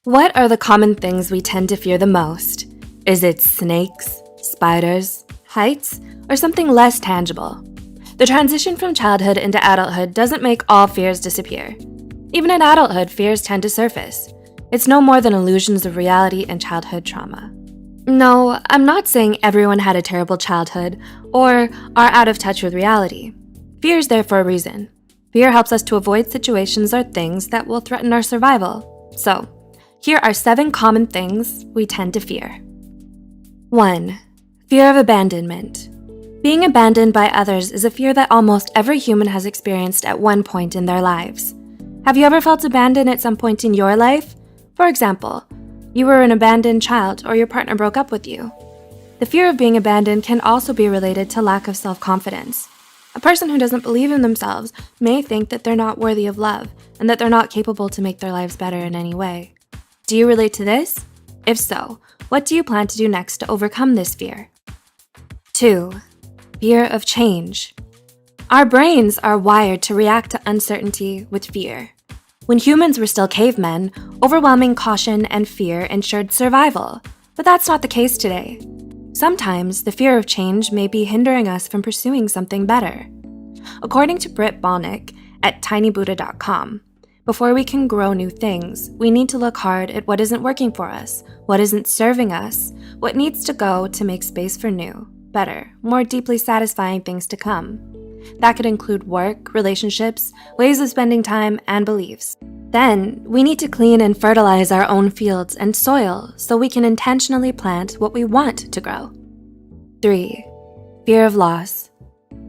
What are the common things we tend to fear the most? Is it snakes, spiders, heights, or something less tangible? The transition from childhood into adulthood doesn't make all fears disappear. Even in adulthood, fears tend to surface. It's no more than illusions of reality and childhood trauma. No, I'm not saying everyone had a terrible childhood or are out of touch with reality. Fear is there for a reason. Fear helps us to avoid situations or things that will threaten our survival. So, here are 7 common things we tend to fear. 1. Fear of abandonment. Being abandoned by others is a fear that almost every human has experienced at one point in their lives. Have you ever felt abandoned at some point in your life? For example, you were an abandoned child or your partner broke up with you. The fear of being abandoned can also be related to lack of self-confidence. A person who doesn't believe in themselves may think that they're not worthy of love and that they're not capable to make their lives better in any way. Do you relate to this? If so, what do you plan to do next to overcome this fear? 2. Fear of change. Our brains are wired to react to uncertainty with fear. When humans were still cavemen, overwhelming caution and fear ensured survival, but that's not the case today. Sometimes, the fear of change may be hindering us from pursuing something better. According to Britt Balnick at tinybuddha.com, before we can grow new things, we need to look hard at what isn't working for us, what isn't serving us, what needs to go to make space for new, better, more deeply satisfying things to come. That could include work, relationships, ways of spending time, and beliefs. Then, we need to clean and fertilize our own fields and soil so we can intentionally plant what we want to grow. 3. Fear of loss.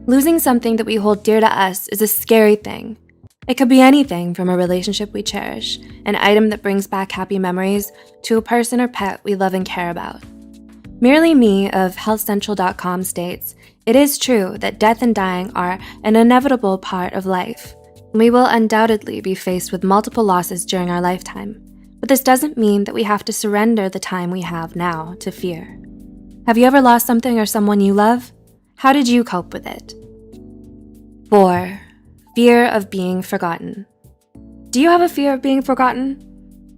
Losing something that we hold dear to us is a scary thing. It could be anything from a relationship we cherish, an item that brings back happy memories, to a person or pet we love and care about. Merely Me of healthcentral.com states, "It is true that death and dying are an inevitable part of life. We will undoubtedly be faced with multiple losses during our lifetime, but this doesn't mean that we have to surrender the time we have now to fear." Have you ever lost something or someone you love? How did you cope with it? 4. Fear of being forgotten. Do you have a fear of being forgotten?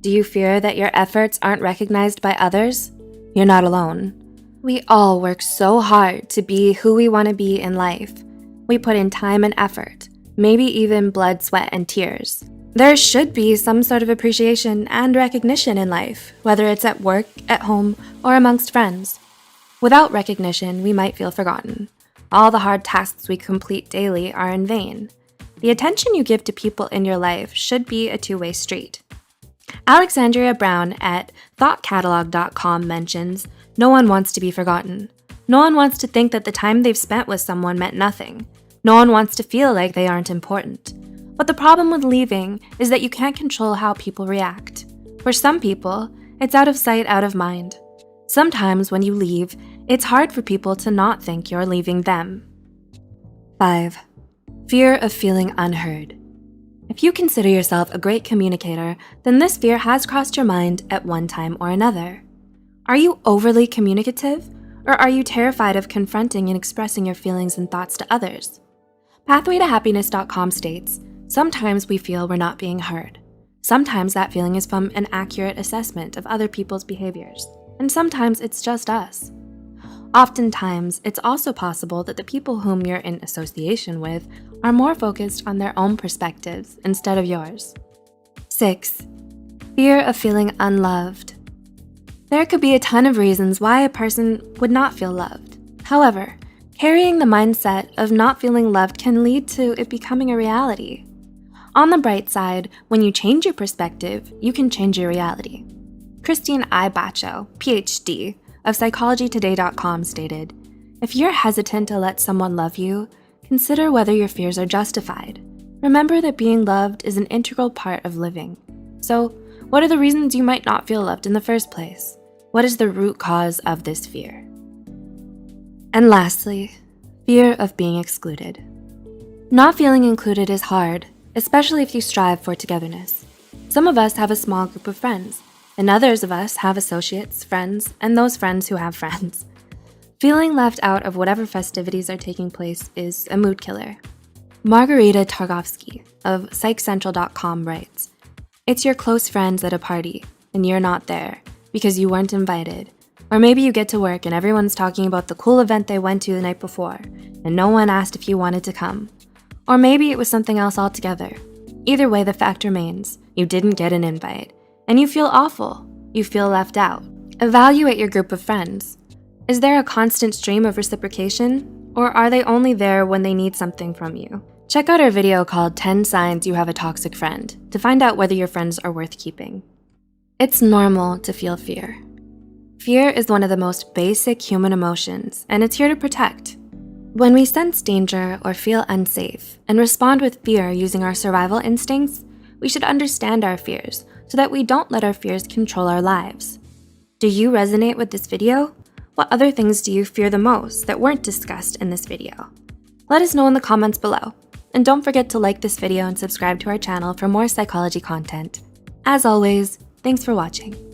Do you fear that your efforts aren't recognized by others? You're not alone. We all work so hard to be who we want to be in life. We put in time and effort, maybe even blood, sweat, and tears. There should be some sort of appreciation and recognition in life, whether it's at work, at home, or amongst friends. Without recognition, we might feel forgotten. All the hard tasks we complete daily are in vain. The attention you give to people in your life should be a two-way street. Alexandria Brown at thoughtcatalog.com mentions, "No one wants to be forgotten. No one wants to think that the time they've spent with someone meant nothing. No one wants to feel like they aren't important. But the problem with leaving is that you can't control how people react. For some people, it's out of sight, out of mind. Sometimes when you leave, it's hard for people to not think you're leaving them." 5. Fear of feeling unheard. If you consider yourself a great communicator, then this fear has crossed your mind at one time or another. Are you overly communicative, or are you terrified of confronting and expressing your feelings and thoughts to others? Pathwaytohappiness.com states, "Sometimes we feel we're not being heard. Sometimes that feeling is from an accurate assessment of other people's behaviors, and sometimes it's just us. Oftentimes, it's also possible that the people whom you're in association with are more focused on their own perspectives instead of yours." 6. Fear of feeling unloved. There could be a ton of reasons why a person would not feel loved. However, carrying the mindset of not feeling loved can lead to it becoming a reality. On the bright side, when you change your perspective, you can change your reality. Christine I. Bacho, PhD, of psychologytoday.com stated, "If you're hesitant to let someone love you, consider whether your fears are justified. Remember that being loved is an integral part of living. So, what are the reasons you might not feel loved in the first place? What is the root cause of this fear?" And lastly, fear of being excluded. Not feeling included is hard, especially if you strive for togetherness. Some of us have a small group of friends, and others of us have associates, friends, and those friends who have friends. Feeling left out of whatever festivities are taking place is a mood killer. Margarita Targovsky of PsychCentral.com writes, "It's your close friends at a party, and you're not there because you weren't invited. Or maybe you get to work and everyone's talking about the cool event they went to the night before, and no one asked if you wanted to come. Or maybe it was something else altogether. Either way, the fact remains, you didn't get an invite, and you feel awful. You feel left out. Evaluate your group of friends. Is there a constant stream of reciprocation, or are they only there when they need something from you? Check out our video called 10 Signs You Have a Toxic Friend to find out whether your friends are worth keeping. It's normal to feel fear. Fear is one of the most basic human emotions, and it's here to protect. When we sense danger or feel unsafe and respond with fear using our survival instincts, we should understand our fears so that we don't let our fears control our lives. Do you resonate with this video? What other things do you fear the most that weren't discussed in this video? Let us know in the comments below. And don't forget to like this video and subscribe to our channel for more psychology content. As always, thanks for watching.